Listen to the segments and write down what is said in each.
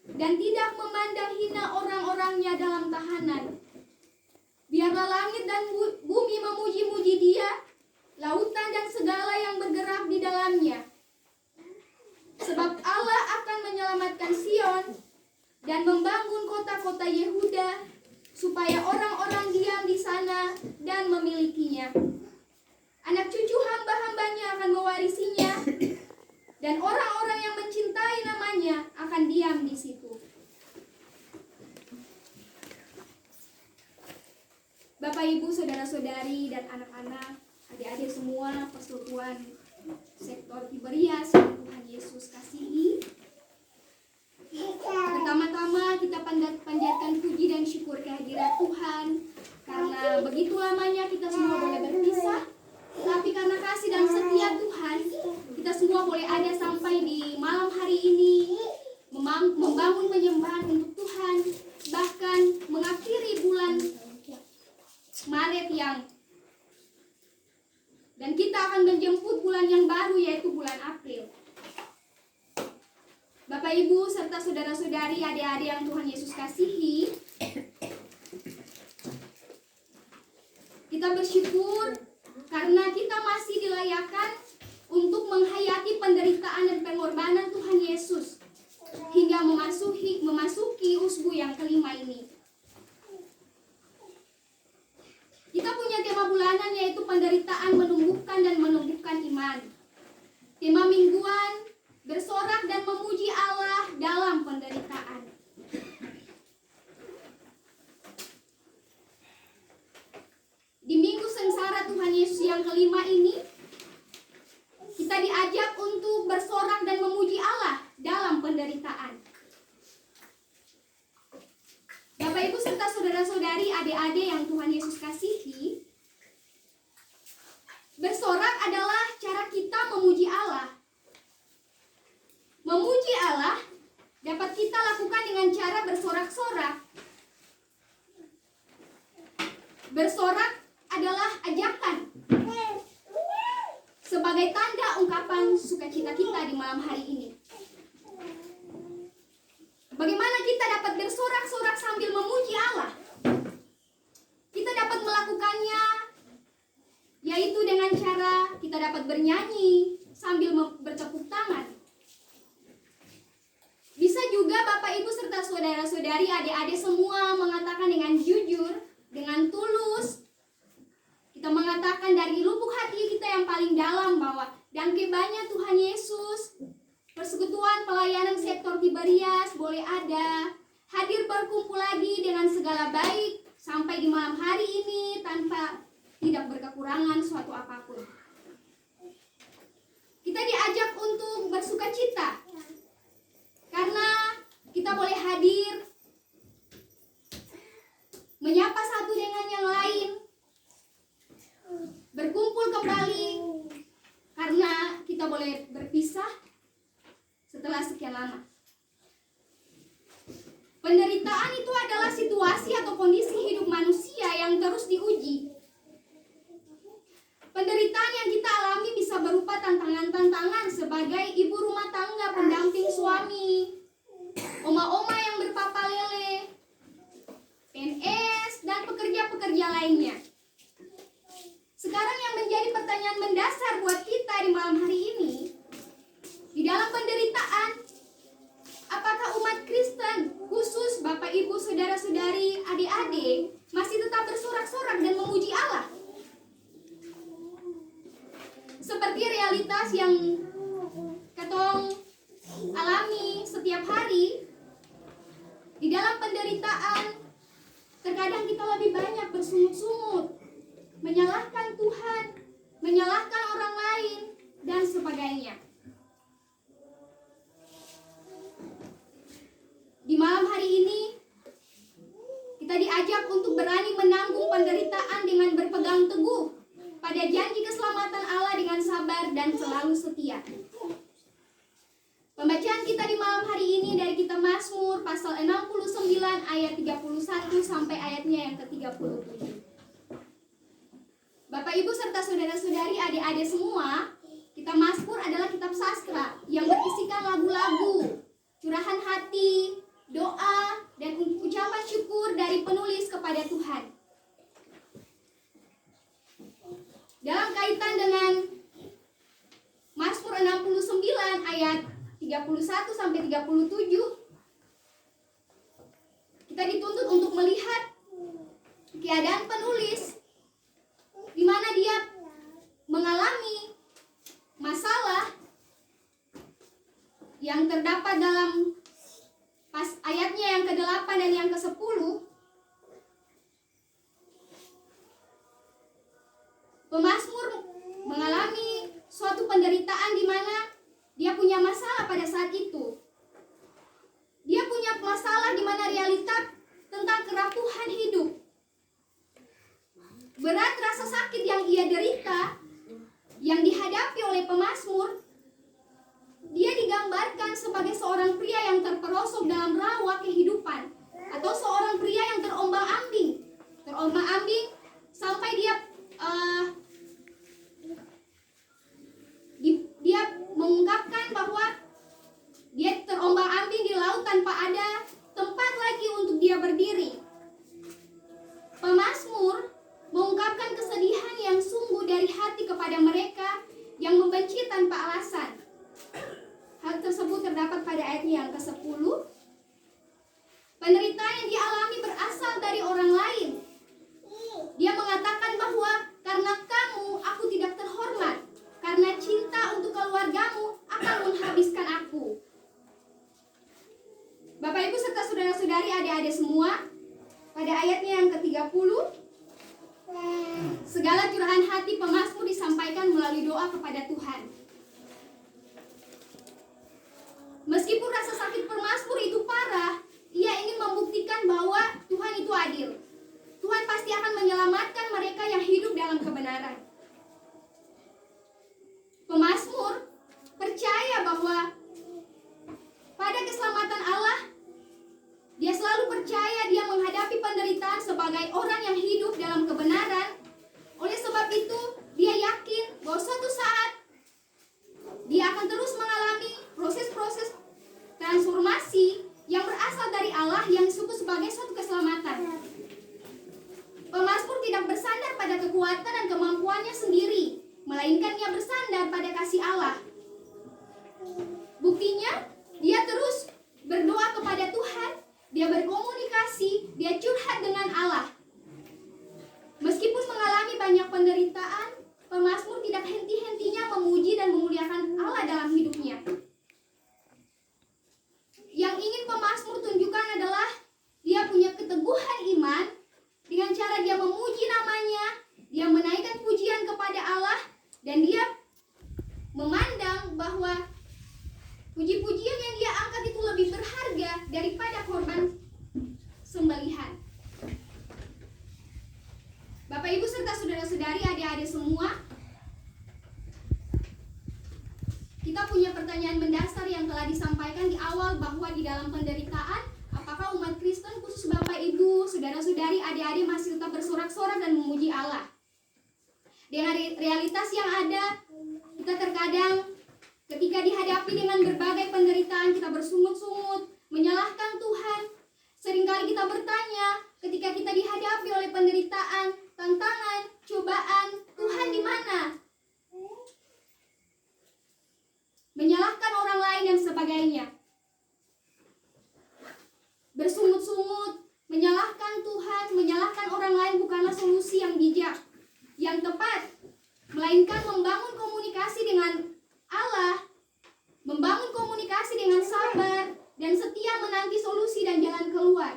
dan tidak memandang hina orang-orangnya dalam tahanan. Biarlah langit dan bumi memuji-muji Dia, lautan dan segala yang bergerak di dalamnya. Sebab Allah akan menyelamatkan Sion dan membangun kota-kota Yehuda, supaya orang-orang diam di sana dan memilikinya. Anak cucu hamba-hambanya akan mewarisinya, dan orang-orang yang mencintai namanya akan diam di situ. Bapak, Ibu, saudara-saudari, dan anak-anak, adik-adik semua, persekutuan sektor Tiberias yang Tuhan Yesus kasihi. Pertama-tama kita panjatkan puji dan syukur kehadirat Tuhan, karena begitu lamanya kita semua boleh berpisah, tapi karena kasih dan setia Tuhan, kita semua boleh ada sampai di malam hari ini, membangun penyembahan untuk Tuhan, bahkan mengakhiri bulan Maret dan kita akan menjemput bulan yang baru, yaitu bulan April. Bapak, Ibu, serta saudara-saudari, adik-adik yang Tuhan Yesus kasihi, kita bersyukur karena kita masih dilayakan untuk menghayati penderitaan dan pengorbanan Tuhan Yesus hingga memasuki usbu yang kelima ini. Kita punya tema bulanan, yaitu penderitaan menumbuhkan dan menumbuhkan iman. Tema mingguan, bersorak dan memuji Allah dalam penderitaan. Di minggu sengsara Tuhan Yesus yang kelima ini, kita diajak untuk bersorak dan memuji Allah dalam penderitaan. Bapak, Ibu, serta saudara-saudari, adik-adik yang Tuhan Yesus kasihi, bersorak adalah cara kita memuji Allah. Memuji Allah dapat kita lakukan dengan cara bersorak-sorak. Bersorak adalah ajakan sebagai tanda ungkapan sukacita kita di malam hari ini. Bagaimana kita dapat bersorak-sorak sambil memuji Allah? Kita dapat melakukannya, yaitu dengan cara kita dapat bernyanyi sambil bertepuk tangan. Bisa juga Bapak, Ibu, serta saudara-saudari, adik-adik semua mengatakan dengan jujur, dengan tulus. Kita mengatakan dari lubuk hati kita yang paling dalam bahwa dangkebanya Tuhan Yesus, persekutuan pelayanan sektor Tiberias boleh ada, hadir berkumpul lagi dengan segala baik sampai di malam hari ini tanpa tidak berkekurangan suatu apapun. Kita diajak untuk bersukacita karena kita boleh hadir, menyapa satu dengan yang lain, berkumpul kembali karena kita boleh berpisah setelah sekian lama. Penderitaan itu adalah situasi atau kondisi hidup manusia yang terus diuji. Penderitaan yang kita alami bisa berupa tantangan-tantangan sebagai ibu rumah tangga, pendamping suami, oma-oma yang berpapa lele, PNS, dan pekerja-pekerja lainnya. Sekarang yang menjadi pertanyaan mendasar buat kita di malam hari ini, di dalam penderitaan, apakah umat Kristen, khusus Bapak, Ibu, saudara-saudari, adik-adik, masih tetap bersorak-sorak dan memuji Allah? Seperti realitas yang ketong alami setiap hari, di dalam penderitaan, terkadang kita lebih banyak bersungut-sungut, menyalahkan Tuhan, menyalahkan orang lain, dan sebagainya. Di malam hari ini, kita diajak untuk berani menanggung penderitaan dengan berpegang teguh pada janji keselamatan Allah dengan sabar dan selalu setia. Pembacaan kita di malam hari ini dari kitab Mazmur pasal 69 ayat 31 sampai ayatnya yang ke-37. Bapak, Ibu, serta saudara-saudari, adik-adik semua, kitab Mazmur adalah kitab sastra yang berisikan lagu-lagu, curahan hati, kita dituntut untuk melihat keadaan penulis di mana dia mengalami masalah yang terdapat dalam pas ayatnya yang ke-8 dan yang ke-10. Pemazmur mengalami suatu penderitaan di mana dia punya masalah pada saat itu. Dia punya masalah di mana realita tentang kerapuhan hidup. Berat rasa sakit yang ia derita, yang dihadapi oleh pemazmur, dia digambarkan sebagai seorang pria yang terperosok dalam rawa kehidupan, atau seorang pria yang terombang-ambing sampai dia mengungkapkan bahwa dia terombang-ambing di laut tanpa ada tempat lagi untuk dia berdiri. Pemazmur mengungkapkan kesedihan yang sungguh dari hati kepada mereka yang membenci tanpa alasan. Hal tersebut terdapat pada ayatnya yang ke-10. Penderitaan yang dialami berasal dari orang lain. Dia mengatakan bahwa karena kamu aku tidak terhormat, karena cinta untuk keluargamu akan menghabiskan aku. Bapak Ibu serta saudara-saudari, adik-adik semua, pada ayatnya yang ke-30, segala curahan hati pemazmur disampaikan melalui doa kepada Tuhan. Meskipun rasa sakit pemazmur itu parah, ia ingin membuktikan bahwa Tuhan itu adil. Tuhan pasti akan menyelamatkan mereka yang hidup dalam kebenaran. Pemazmur percaya bahwa pada keselamatan Allah, dia selalu percaya dia menghadapi penderitaan sebagai orang yang hidup dalam kebenaran. Oleh sebab itu, dia yakin bahwa suatu saat dia akan terus mengalami proses-proses transformasi yang berasal dari Allah yang disebut sebagai suatu keselamatan. Pemazmur tidak bersandar pada kekuatan dan kemampuannya sendiri, melainkan ia bersandar pada kasih Allah. Buktinya, dia terus berdoa kepada Tuhan, dia berkomunikasi, dia curhat dengan Allah. Meskipun mengalami banyak penderitaan, pemazmur tidak henti-hentinya memuji dan memuliakan Allah dalam hidupnya. Yang ingin pemazmur tunjukkan adalah dia punya keteguhan iman dengan cara dia memuji namanya, dia menaikkan pujian kepada Allah, dan dia memandang bahwa puji-pujian yang dia angkat itu lebih berharga daripada korban sembelihan. Bapak Ibu serta saudara-saudari, adik-adik semua, kita punya pertanyaan mendasar yang telah disampaikan di awal bahwa di dalam penderitaan, apakah umat Kristen khusus Bapak Ibu, saudara-saudari, adik-adik masih tetap bersorak-sorak dan memuji Allah? Dengan realitas yang ada, kita terkadang ketika dihadapi dengan berbagai penderitaan, kita bersungut-sungut, menyalahkan Tuhan. Seringkali kita bertanya, ketika kita dihadapi oleh penderitaan, tantangan, cobaan, Tuhan di mana? Menyalahkan orang lain dan sebagainya. Bersungut-sungut, menyalahkan Tuhan, menyalahkan orang lain bukanlah solusi yang bijak, yang tepat, melainkan membangun komunikasi dengan Allah, membangun komunikasi dengan sabar, dan setia menanti solusi dan jalan keluar.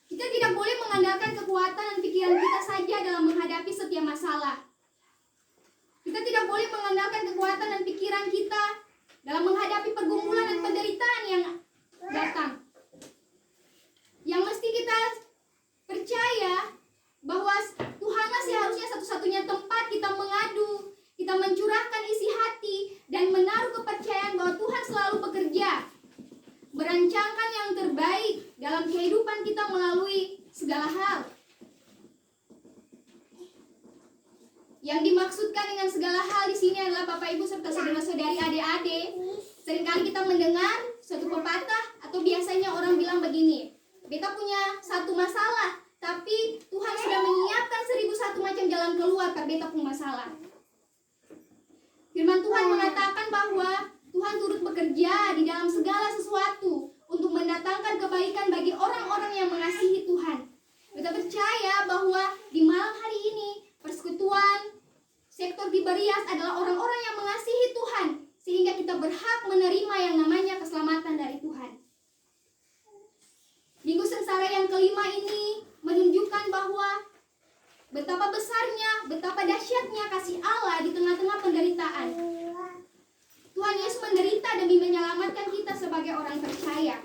Kita tidak boleh mengandalkan kekuatan dan pikiran kita saja dalam menghadapi setiap masalah. Kita tidak boleh mengandalkan kekuatan dan pikiran kita dalam menghadapi pergumulan dan penderitaan yang datang. Yang mesti kita percaya bahwa Tuhanlah seharusnya satu-satunya tempat kita mengadu, kita mencurahkan isi hati, dan menaruh kepercayaan bahwa Tuhan selalu bekerja, merancangkan yang terbaik dalam kehidupan kita melalui segala hal. Yang dimaksudkan dengan segala hal di sini adalah Bapak Ibu serta saudara-saudari, adik-adik. Seringkali kita mendengar suatu pepatah atau biasanya orang bilang begini, beta punya satu masalah, tapi Tuhan sudah menyiapkan 1001 macam jalan keluar per beta punya masalah. Firman Tuhan mengatakan bahwa Tuhan turut bekerja di dalam segala sesuatu. menerima yang namanya keselamatan dari Tuhan. Minggu sengsara yang kelima ini menunjukkan bahwa betapa besarnya, betapa dahsyatnya kasih Allah di tengah-tengah penderitaan. Tuhan Yesus menderita demi menyelamatkan kita sebagai orang percaya.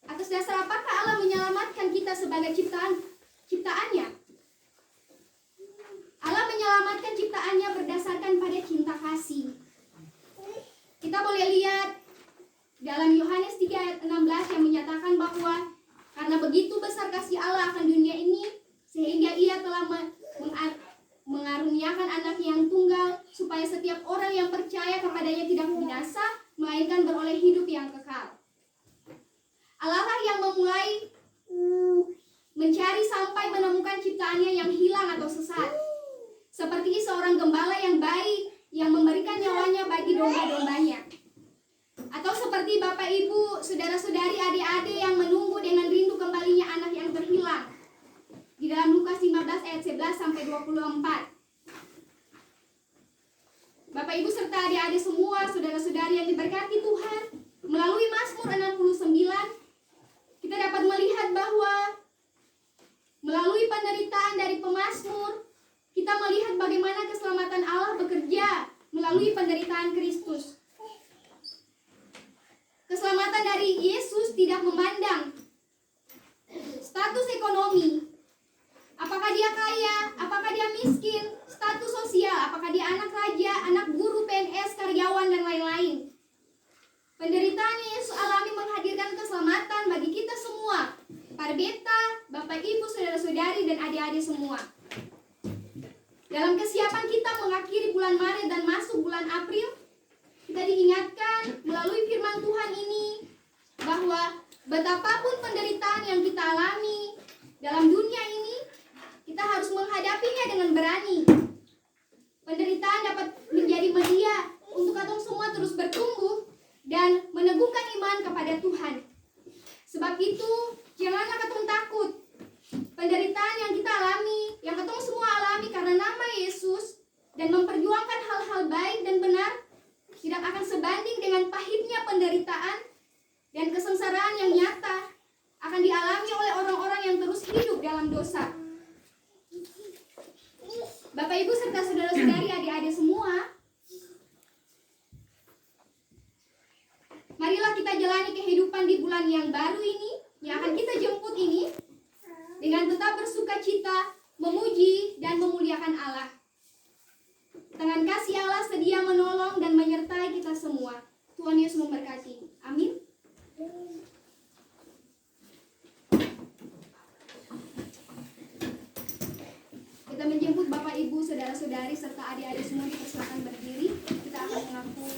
Atas dasar apakah Allah menyelamatkan kita sebagai ciptaannya? Allah menyelamatkan ciptaannya berdasarkan pada cinta kasih. Kita boleh lihat dalam Yohanes 3 ayat 16 yang menyatakan bahwa karena begitu besar kasih Allah akan dunia ini, sehingga ia telah mengaruniakan anaknya yang tunggal, supaya setiap orang yang percaya kepadanya tidak binasa, melainkan beroleh hidup yang kekal. Allah lah yang memulai mencari sampai menemukan ciptaannya yang hilang atau sesat. Seperti seorang gembala yang baik yang memberikan nyawanya bagi domba-dombanya. Atau seperti Bapak Ibu, saudara-saudari, adik-adik yang menunggu dengan rindu kembalinya anak yang terhilang. Di dalam Lukas 15 ayat 11 sampai 24. Bapak Ibu serta adik-adik semua, saudara-saudari yang diberkati Tuhan, melalui Mazmur 69, kita dapat melihat bahwa melalui penderitaan dari pemazmur, kita melihat bagaimana keselamatan Allah bekerja melalui penderitaan Kristus. Keselamatan dari Yesus tidak memandang status ekonomi, apakah dia kaya, apakah dia miskin, status sosial, apakah dia anak raja, anak guru, PNS, karyawan, dan lain-lain. Penderitaan yang Yesus alami menghadirkan keselamatan bagi kita semua, para beta, Bapak Ibu, saudara-saudari, dan adik-adik semua. Dalam kesiapan kita mengakhiri bulan Maret dan masuk bulan April, kita diingatkan melalui firman Tuhan ini bahwa betapapun penderitaan yang kita alami dalam dunia ini, kita harus menghadapinya dengan berani. Penderitaan dapat menjadi media untuk kita semua terus bertumbuh dan meneguhkan iman kepada Tuhan. Sebab itu, janganlah kita takut. Penderitaan yang kita alami, yang kita semua alami karena nama Yesus dan memperjuangkan hal-hal baik dan benar, tidak akan sebanding dengan pahitnya penderitaan dan kesengsaraan yang nyata akan dialami oleh orang-orang yang terus hidup dalam dosa. Bapak Ibu serta saudara-saudari, adik-adik semua, marilah kita jalani kehidupan di bulan yang baru ini, yang akan kita jemput ini, dengan tetap bersukacita, memuji dan memuliakan Allah. Dengan kasih Allah sedia menolong dan menyertai kita semua. Tuhan Yesus memberkati. Amin. Kita menjemput Bapak Ibu, saudara-saudari serta adik-adik semua dipersilakan berdiri. Kita akan mengaku